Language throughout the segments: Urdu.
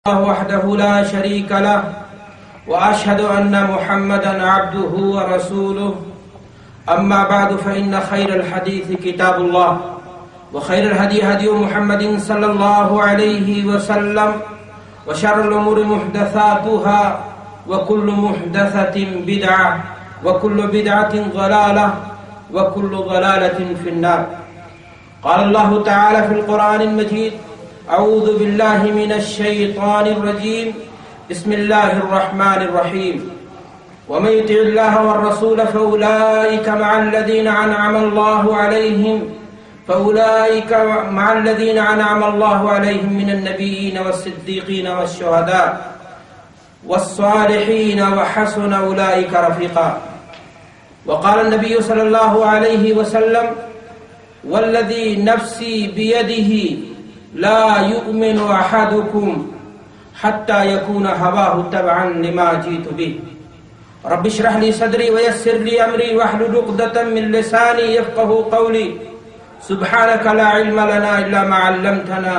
وحده لا شريك له وأشهد أن محمدا عبده ورسوله أما بعد فإن خير الحديث كتاب الله وخير الهدي هدي محمد صلى الله عليه وسلم وشر الأمور محدثاتها وكل محدثة بدعة وكل بدعة ضلالة وكل ضلالة في النار. قال الله تعالى في القرآن المجيد: أعوذ بالله من الشيطان الرجيم بسم الله الرحمن الرحيم ومن يطع الله والرسول فأولئك مع الذين أنعم الله عليهم من النبيين والصديقين والشهداء والصالحين وحسن أولئك رفيقا. وقال النبي صلى الله عليه وسلم: والذي نفسي بيده لا يؤمن أحدكم حتى يكون هواه تبعا لما جئت به. رب اشرح لي صدري ويسر لي أمري واحلل عقدة من لساني يفقهوا قولي. سبحانك لا علم لنا إلا ما علمتنا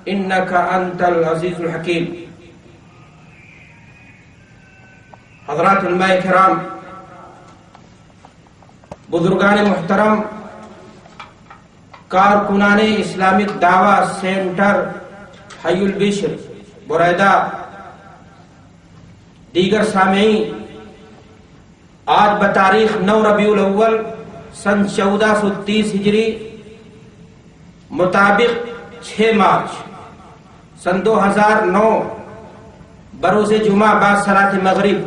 إنك أنت العزيز الحكيم. حضرات علماء کرام، بزرگان محترم، کارکنان اسلامک دعویٰ سینٹر حی البشر بریدہ، دیگر سامعین، آج بتاریخ 9 ربیع الاول سن 1430 ہجری مطابق 6 مارچ سن 2009 بروز جمعہ بعد صلاۃ مغرب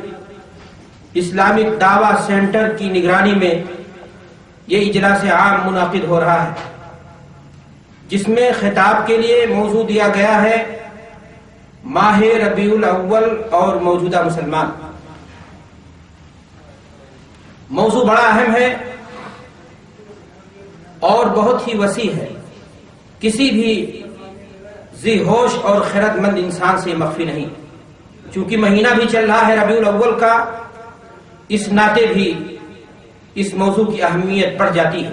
اسلامک دعویٰ سینٹر کی نگرانی میں یہ اجلاس عام منعقد ہو رہا ہے، جس میں خطاب کے لیے موضوع دیا گیا ہے ماہ ربیع الاول اور موجودہ مسلمان. موضوع بڑا اہم ہے اور بہت ہی وسیع ہے، کسی بھی ذی ہوش اور خرد مند انسان سے مخفی نہیں. چونکہ مہینہ بھی چل رہا ہے ربیع الاول کا، اس ناطے بھی اس موضوع کی اہمیت بڑھ جاتی ہے.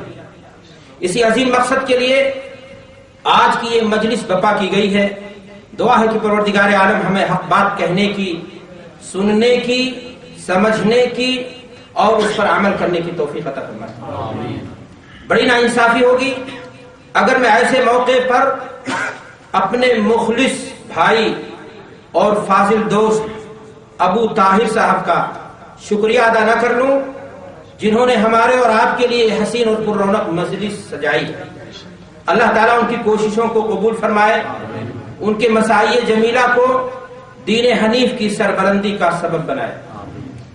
اسی عظیم مقصد کے لیے آج کی یہ مجلس برپا کی گئی ہے. دعا ہے کہ پروردگار عالم ہمیں حق بات کہنے کی، سننے کی، سمجھنے کی اور اس پر عمل کرنے کی توفیق عطا فرمائے. بڑی ناانصافی ہوگی اگر میں ایسے موقع پر اپنے مخلص بھائی اور فاضل دوست ابو طاہر صاحب کا شکریہ ادا نہ کر لوں، جنہوں نے ہمارے اور آپ کے لیے حسین اور پر رونق مجلس سجائی. اللہ تعالیٰ ان کی کوششوں کو قبول فرمائے، ان کے مساعی جمیلہ کو دین حنیف کی سربلندی کا سبب بنائے.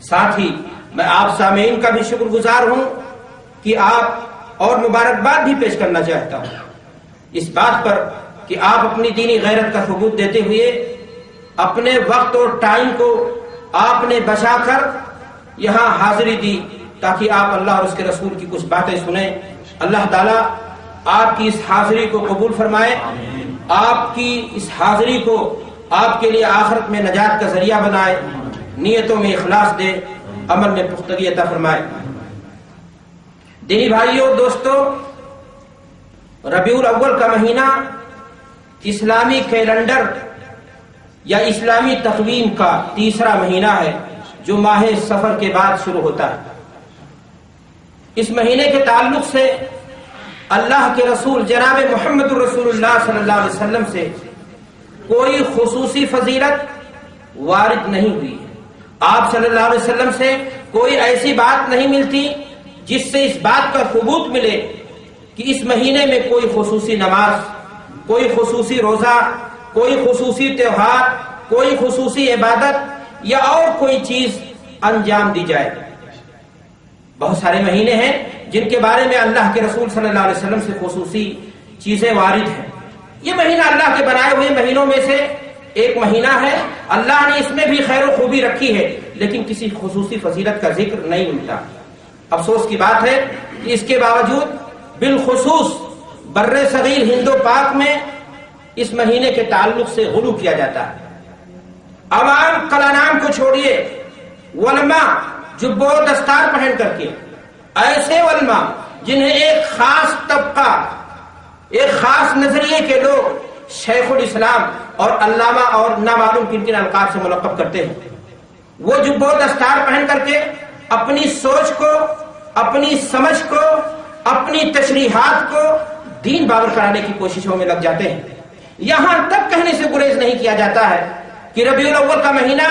ساتھ ہی میں آپ سامعین کا بھی شکر گزار ہوں کہ آپ اور مبارکباد بھی پیش کرنا چاہتا ہوں اس بات پر کہ آپ اپنی دینی غیرت کا ثبوت دیتے ہوئے اپنے وقت اور ٹائم کو آپ نے بچا کر یہاں حاضری دی تاکہ آپ اللہ اور اس کے رسول کی کچھ باتیں سنیں. اللہ تعالیٰ آپ کی اس حاضری کو قبول فرمائے، آپ کی اس حاضری کو آپ کے لیے آخرت میں نجات کا ذریعہ بنائے، نیتوں میں اخلاص دے، عمل میں پختگی عطا فرمائے. دینی بھائیوں، دوستوں، ربیع الاول کا مہینہ اسلامی کیلنڈر یا اسلامی تقویم کا تیسرا مہینہ ہے جو ماہ سفر کے بعد شروع ہوتا ہے. اس مہینے کے تعلق سے اللہ کے رسول جناب محمد رسول اللہ صلی اللہ علیہ وسلم سے کوئی خصوصی فضیلت وارد نہیں ہوئی ہے. آپ صلی اللہ علیہ وسلم سے کوئی ایسی بات نہیں ملتی جس سے اس بات کا ثبوت ملے کہ اس مہینے میں کوئی خصوصی نماز، کوئی خصوصی روزہ، کوئی خصوصی تہوار، کوئی خصوصی عبادت یا اور کوئی چیز انجام دی جائے. بہت سارے مہینے ہیں جن کے بارے میں اللہ کے رسول صلی اللہ علیہ وسلم سے خصوصی چیزیں وارد ہیں. یہ مہینہ اللہ کے بنائے ہوئے مہینوں میں سے ایک مہینہ ہے. اللہ نے اس میں بھی خیر و خوبی رکھی ہے، لیکن کسی خصوصی فضیلت کا ذکر نہیں ملتا. افسوس کی بات ہے کہ اس کے باوجود بالخصوص بر صغیر ہند و پاک میں اس مہینے کے تعلق سے غلو کیا جاتا ہے. عوام کلانام کو چھوڑیے، علماء جبہ و دستار پہن کر کے، ایسے علماء جنہیں ایک خاص طبقہ، ایک خاص نظریے کے لوگ شیخ الاسلام اور علامہ اور نامعلوم کن کن القاب سے ملقب کرتے ہیں. وہ جو بہت دستار پہن کر کے اپنی سوچ کو، اپنی سمجھ کو، اپنی تشریحات کو دین باور کرانے کی کوششوں میں لگ جاتے ہیں. یہاں تک کہنے سے گریز نہیں کیا جاتا ہے کہ ربیع الاول کا مہینہ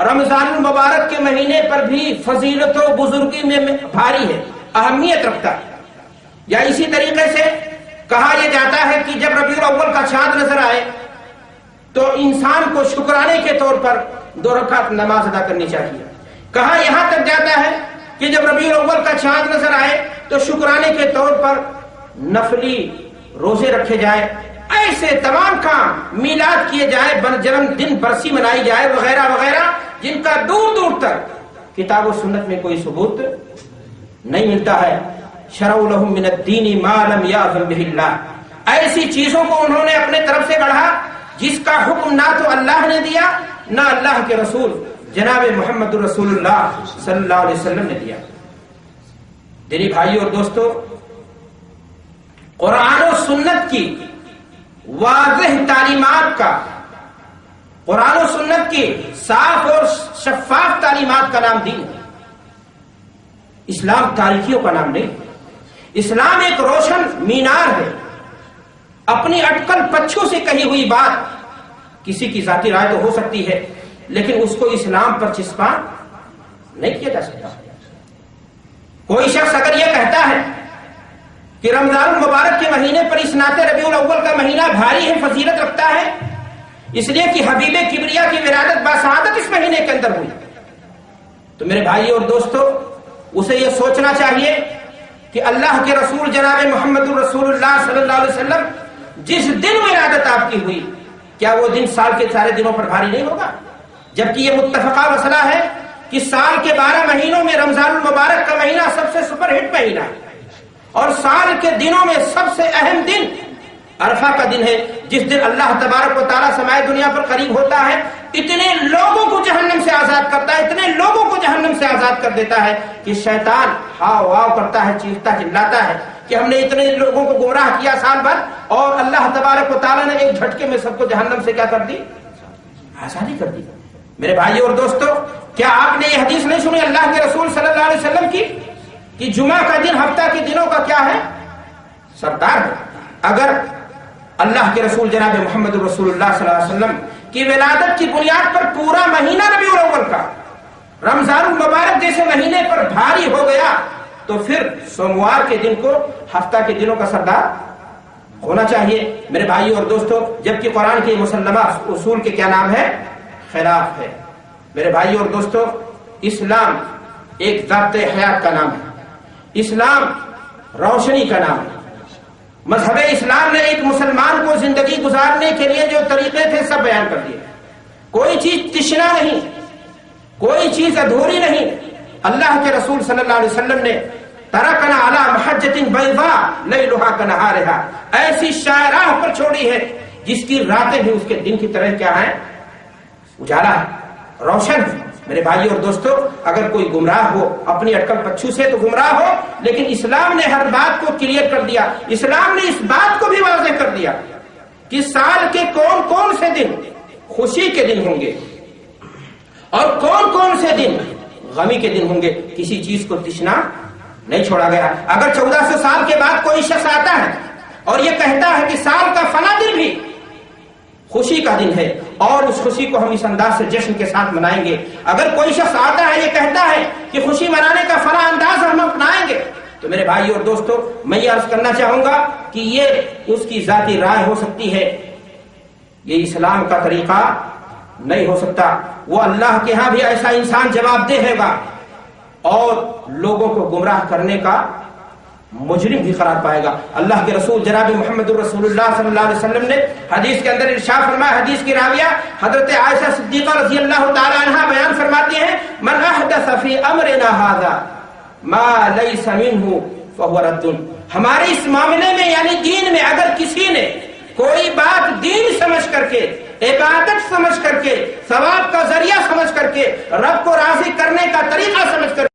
رمضان المبارک کے مہینے پر بھی فضیلت و بزرگی میں بھاری ہے، اہمیت رکھتا ہے. یا اسی طریقے سے کہا یہ جاتا ہے کہ جب ربیع الاول کا چاند نظر آئے تو انسان کو شکرانے کے طور پر 2 رکعت نماز ادا کرنی چاہیے. کہا یہاں تک جاتا ہے کہ جب ربیع الاول کا چاند نظر آئے تو شکرانے کے طور پر نفلی روزے رکھے جائے، ایسے تمام کام، میلاد کیے جائے، جنم دن برسی منائی جائے، وغیرہ وغیرہ، جن کا دور دور تک کتاب و سنت میں کوئی ثبوت نہیں ملتا ہے. شرعوا لهم من الدین ما لم یأذن به اللہ. ایسی چیزوں کو انہوں نے اپنے طرف سے گڑھا جس کا حکم نہ تو اللہ نے دیا نہ اللہ کے رسول جناب محمد رسول اللہ صلی اللہ علیہ وسلم نے دیا. دینی بھائیو اور دوستو، قرآن و سنت کی واضح تعلیمات کا، قرآن و سنت کی صاف اور شفاف تعلیمات کا نام دین ہے. اسلام تاریخیوں کا نام نہیں. اسلام ایک روشن مینار ہے. اپنی اٹکل پچھوں سے کہی ہوئی بات کسی کی ذاتی رائے تو ہو سکتی ہے، لیکن اس کو اسلام پر چسپاں نہیں کیا جا سکتا. کوئی شخص اگر یہ کہتا ہے کہ رمضان المبارک کے مہینے پر اس ناطے ربیع الاول کا مہینہ بھاری ہے، فضیلت رکھتا ہے، اس لیے کہ حبیب کبریا کی ولادت باسعادت اس مہینے کے اندر ہوئی، تو میرے بھائی اور دوستو، اسے یہ سوچنا چاہیے کہ اللہ کے رسول جناب محمد رسول اللہ صلی اللہ علیہ وسلم جس دن ولادت آپ کی ہوئی، کیا وہ دن سال کے سارے دنوں پر بھاری نہیں ہوگا؟ جبکہ یہ متفقہ مسئلہ ہے کہ سال کے 12 مہینوں میں رمضان المبارک کا مہینہ سب سے سپر ہٹ مہینہ ہے، اور سال کے دنوں میں سب سے اہم دن عرفہ کا دن ہے، جس دن اللہ تبارک و تعالیٰ سمائے دنیا پر قریب ہوتا ہے، اتنے لوگوں کو جہنم سے آزاد کرتا ہے، اتنے لوگوں کو جہنم سے آزاد کر دیتا ہے کہ شیطان ہاؤ ہاؤ کرتا ہے، چیختا چلاتا ہے کہ ہم نے اتنے لوگوں کو گمراہ کیا سال بھر، اور اللہ تبارک و تعالیٰ نے ایک جھٹکے میں سب کو جہنم سے کیا کر دی؟ آزادی کر دی. میرے بھائی اور دوستو، کیا آپ نے یہ حدیث نہیں سنی اللہ کے رسول صلی اللہ علیہ وسلم کی کہ جمعہ کا دن ہفتہ کے دنوں کا کیا ہے؟ سردار ہے. اگر اللہ کے رسول جناب محمد رسول اللہ صلی اللہ علیہ وسلم کی ولادت کی بنیاد پر پورا مہینہ ربیع الاول کا رمضان المبارک جیسے مہینے پر بھاری ہو گیا، تو پھر سوموار کے دن کو ہفتہ کے دنوں کا سردار ہونا چاہیے. میرے بھائی اور دوستو، جبکہ قرآن کے مسلمہ اصول کے کیا نام ہے؟ خلاف ہے. میرے بھائی اور دوستو، اسلام ایک ضابطۂ حیات کا نام ہے، اسلام روشنی کا نام ہے. مذہب اسلام نے ایک مسلمان کو زندگی گزارنے کے لیے جو طریقے تھے سب بیان کر دیے. کوئی چیز تشنا نہیں، کوئی چیز ادھوری نہیں. اللہ کے رسول صلی اللہ علیہ وسلم نے ترکنا علی محجۃ بیضاء لیلھا کنہارھا، ایسی شاہ راہ پر چھوڑی ہے جس کی راتیں بھی اس کے دن کی طرح کیا ہیں؟ اجالا ہے، روشن ہے. میرے بھائی اور دوستو، اگر کوئی گمراہ ہو اپنی اٹکل پچھو سے تو گمراہ ہو، لیکن اسلام نے ہر بات کو کلیئر کر دیا. اسلام نے اس بات کو بھی واضح کر دیا کہ سال کے کون کون سے دن خوشی کے دن ہوں گے اور کون کون سے دن غمی کے دن ہوں گے. کسی چیز کو تشنا نہیں چھوڑا گیا. اگر 1400 سال کے بعد کوئی شخص آتا ہے اور یہ کہتا ہے کہ سال کا فلاں دن بھی خوشی کا دن ہے اور اس خوشی کو ہم اس انداز سے جشن کے ساتھ منائیں گے، اگر کوئی شخص آتا ہے یہ کہتا ہے کہ خوشی منانے کا فلاں انداز ہم اپنائیں گے، تو میرے بھائی اور دوستو، میں یہ عرض کرنا چاہوں گا کہ یہ اس کی ذاتی رائے ہو سکتی ہے، یہ اسلام کا طریقہ نہیں ہو سکتا. وہ اللہ کے ہاں بھی ایسا انسان جواب دہ ہے گا اور لوگوں کو گمراہ کرنے کا مجرم بھی قرار پائے گا. اللہ کے رسول جناب محمد رسول اللہ صلی اللہ علیہ وسلم نے حدیث کے اندر ارشاد فرمایا، حدیث کی راویہ حضرت عائشہ صدیقہ رضی اللہ تعالی عنہا بیان فرماتی ہیں، من احدث فی امرنا ھذا ما لیس منہ فہو رد. ہمارے اس معاملے میں یعنی دین میں اگر کسی نے کوئی بات دین سمجھ کر کے، عبادت سمجھ کر کے، ثواب کا ذریعہ سمجھ کر کے، رب کو راضی کرنے کا طریقہ سمجھ کر